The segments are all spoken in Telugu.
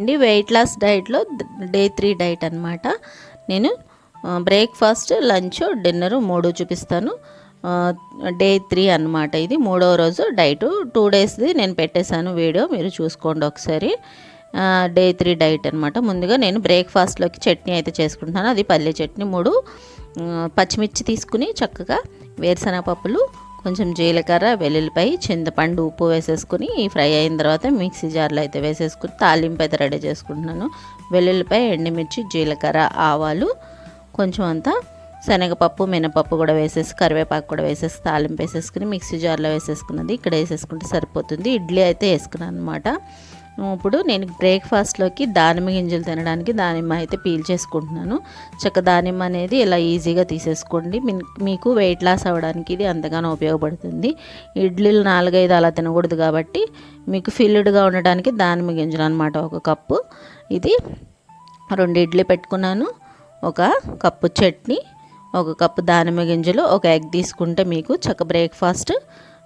అండి వెయిట్ లాస్ డైట్లో డే 3 డైట్ అనమాట. నేను బ్రేక్ఫాస్ట్, లంచ్, డిన్నరు 3 చూపిస్తాను. డే 3 అనమాట. ఇది 3వ రోజు డైటు. 2 డేస్ది నేను పెట్టేశాను వీడియో, మీరు చూసుకోండి ఒకసారి. డే 3 డైట్ అనమాట. ముందుగా నేను బ్రేక్ఫాస్ట్లోకి చట్నీ అయితే చేసుకుంటున్నాను. అది పల్లె చట్నీ. 3 పచ్చిమిర్చి తీసుకుని చక్కగా వేరుశనగ పప్పులు, కొంచెం జీలకర్ర, వెల్లుల్లిపాయ, చింతపండు, ఉప్పు వేసేసుకుని ఫ్రై అయిన తర్వాత మిక్సీ జార్లో అయితే వేసేసుకుని తాలింపు అయితే రెడీ చేసుకుంటున్నాను. వెల్లుల్లిపాయ, ఎండుమిర్చి, జీలకర్ర, ఆవాలు, కొంచెం అంతా శనగపప్పు, మినపప్పు కూడా వేసేసి, కరివేపాకు కూడా వేసేసి తాలింపు వేసేసుకుని మిక్సీ జార్లో వేసేసుకున్నది ఇక్కడ వేసేసుకుంటే సరిపోతుంది. ఇడ్లీ అయితే వేసుకున్నాను అనమాట. ఇప్పుడు నేను బ్రేక్ఫాస్ట్లోకి దానిమ్మ గింజలు తినడానికి దానిమ్మ అయితే పీల్ చేసుకుంటున్నాను. దానిమ్మ అనేది ఇలా ఈజీగా తీసేసుకోండి. మీకు వెయిట్ లాస్ అవ్వడానికి ఇది అంతగానో ఉపయోగపడుతుంది. ఇడ్లీలు 4-5 అలా తినకూడదు కాబట్టి మీకు ఫిల్డ్గా ఉండడానికి దానిమ్మ గింజలు అనమాట. 1 కప్పు. ఇది 2 ఇడ్లీ పెట్టుకున్నాను. 1 కప్పు చట్నీ, 1 కప్పు దానిమ్మ గింజలు, 1 ఎగ్ తీసుకుంటే మీకు బ్రేక్ఫాస్ట్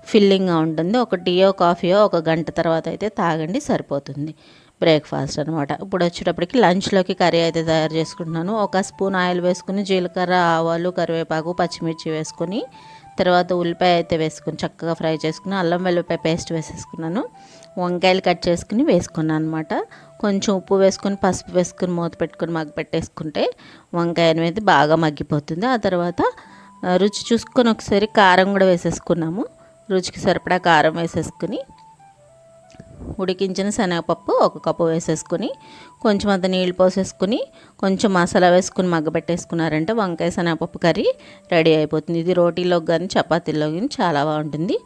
ఫిల్లింగ్గా ఉంటుంది. 1 టీయో కాఫీయో 1 గంట తర్వాత అయితే తాగండి, సరిపోతుంది బ్రేక్ఫాస్ట్ అనమాట. ఇప్పుడు వచ్చేటప్పటికి లంచ్లోకి కర్రీ అయితే తయారు చేసుకుంటున్నాను. 1 స్పూన్ ఆయిల్ వేసుకుని జీలకర్ర, ఆవాలు, కరివేపాకు, పచ్చిమిర్చి వేసుకొని తర్వాత ఉల్లిపాయ అయితే వేసుకుని చక్కగా ఫ్రై చేసుకుని అల్లం వెల్లుల్లిపాయ పేస్ట్ వేసేసుకున్నాను. వంకాయలు కట్ చేసుకుని వేసుకున్నాను అనమాట. కొంచెం ఉప్పు వేసుకొని, పసుపు వేసుకుని మూత పెట్టుకొని పెట్టేసుకుంటే వంకాయ అనేది బాగా మగ్గిపోతుంది. ఆ తర్వాత రుచి చూసుకొని ఒకసారి కారం కూడా వేసేసుకున్నాము. రుచికి సరిపడా కారం వేసేసుకుని ఉడికించిన శనగపప్పు 1 కప్పు వేసేసుకుని కొంచెం అంత నీళ్ళు పోసేసుకుని కొంచెం మసాలా వేసుకుని మగ్గబెట్టేసుకున్నారంటే వంకాయ శనగపప్పు కర్రీ రెడీ అయిపోతుంది. ఇది రోటీలోకి కానీ చపాతీలో కానీ చాలా బాగుంటుంది.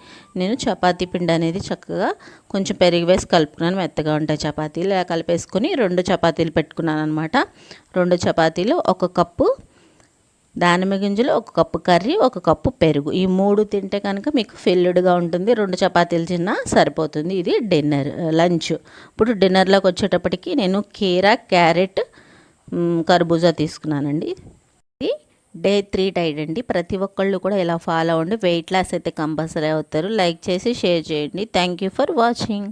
నేను చపాతీ పిండి అనేది చక్కగా కొంచెం పెరుగు వేసి కలుపుకున్నాను. మెత్తగా ఉంటాయి చపాతీలు. ఇలా కలిపేసుకుని 2 చపాతీలు పెట్టుకున్నాను అనమాట. 2 చపాతీలు, 1 కప్పు దానిమ్మ గింజలు, 1 కప్పు కర్రీ, 1 కప్పు పెరుగు. ఈ 3 తింటే కనుక మీకు ఫిల్డ్గా ఉంటుంది. 2 చపాతీలు తిన్నా సరిపోతుంది. ఇది లంచ్. ఇప్పుడు డిన్నర్లోకి వచ్చేటప్పటికి నేను కీరా, క్యారెట్, కర్బూజా తీసుకున్నానండి. ఇది డే 3 డైట్ అండి. ప్రతి ఒక్కళ్ళు కూడా ఇలా ఫాలో అవ్వండి. వెయిట్ లాస్ అయితే కంపల్సరీ అవుతారు. లైక్ చేసి షేర్ చేయండి. Thank you for watching.